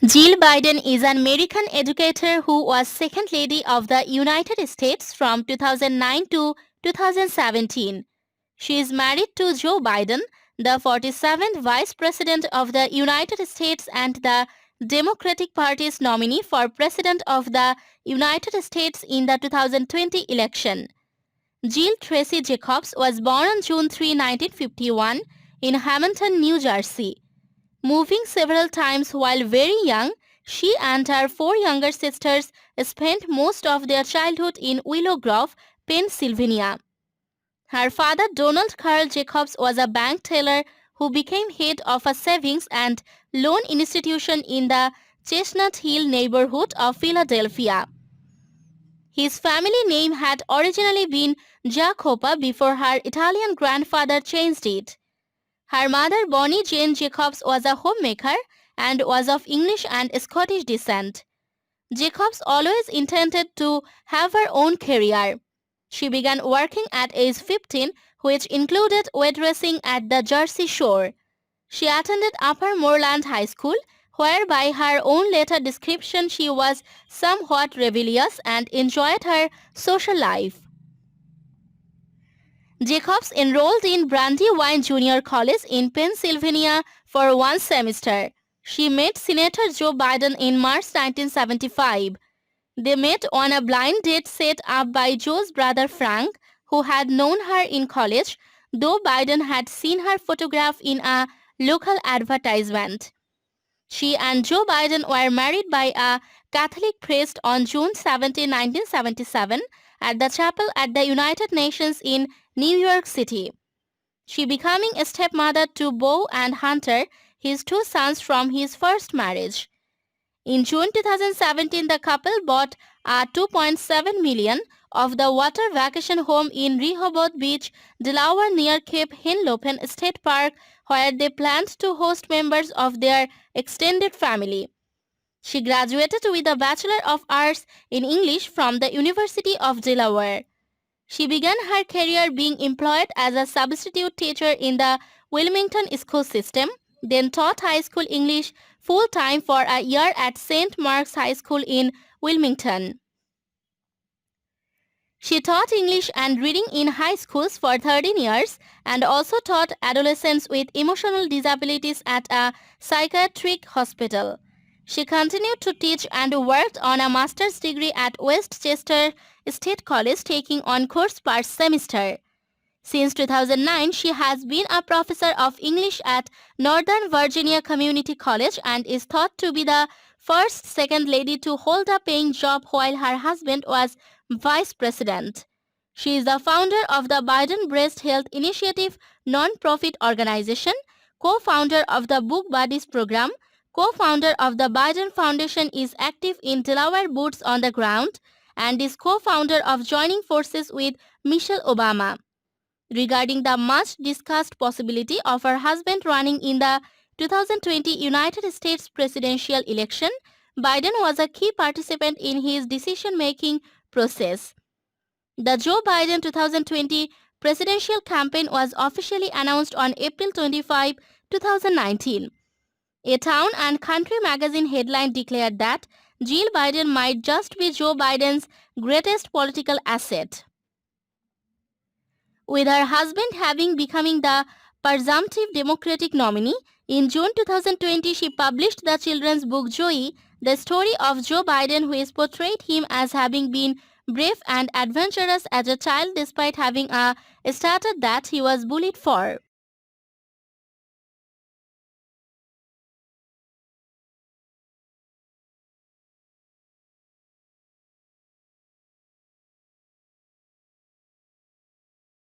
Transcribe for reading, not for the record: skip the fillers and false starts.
Jill Biden is an American educator who was Second Lady of the United States from 2009 to 2017. She is married to Joe Biden, the 47th Vice President of the United States and the Democratic Party's nominee for President of the United States in the 2020 election. Jill Tracy Jacobs was born on June 3, 1951 in Hamilton, New Jersey. Moving several times while very young, she and her four younger sisters spent most of their childhood in Willow Grove, Pennsylvania. Her father, Donald Carl Jacobs, was a bank teller who became head of a savings and loan institution in the Chestnut Hill neighborhood of Philadelphia. His family name had originally been Jacopa before her Italian grandfather changed it. Her mother, Bonnie Jane Jacobs, was a homemaker and was of English and Scottish descent. Jacobs always intended to have her own career. She began working at age 15, which included waitressing at the Jersey Shore. She attended Upper Moreland High School, where by her own later description she was somewhat rebellious and enjoyed her social life. Jacobs enrolled in Brandywine Junior College in Pennsylvania for one semester. She met Senator Joe Biden in March 1975. They met on a blind date set up by Joe's brother Frank, who had known her in college, though Biden had seen her photograph in a local advertisement. She and Joe Biden were married by a Catholic priest on June 17, 1977 at the chapel at the United Nations in New York City. She becoming a stepmother to Beau and Hunter, his two sons from his first marriage. In June 2017, the couple bought a $2.7 million of the water vacation home in Rehoboth Beach, Delaware near Cape Henlopen State Park, where they planned to host members of their extended family. She graduated with a Bachelor of Arts in English from the University of Delaware. She began her career being employed as a substitute teacher in the Wilmington school system, then taught high school English full-time for a year at St. Mark's High School in Wilmington. She taught English and reading in high schools for 13 years and also taught adolescents with emotional disabilities at a psychiatric hospital. She continued to teach and worked on a master's degree at West Chester State College, taking on course per semester. Since 2009, she has been a professor of English at Northern Virginia Community College and is thought to be the first second lady to hold a paying job while her husband was vice president. She is the founder of the Biden Breast Health Initiative non-profit organization, co-founder of the Book Buddies program, co-founder of the Biden Foundation, is active in Delaware Boots on the Ground, and is co-founder of joining forces with Michelle Obama. Regarding the much discussed possibility of her husband running in the 2020 United States presidential election, Biden was a key participant in his decision-making process. The Joe Biden 2020 presidential campaign was officially announced on April 25, 2019. A Town and Country magazine headline declared that Jill Biden might just be Joe Biden's greatest political asset. With her husband having becoming the presumptive Democratic nominee, in June 2020 she published the children's book Joey, the story of Joe Biden, which portrayed him as having been brave and adventurous as a child despite having a stature that he was bullied for.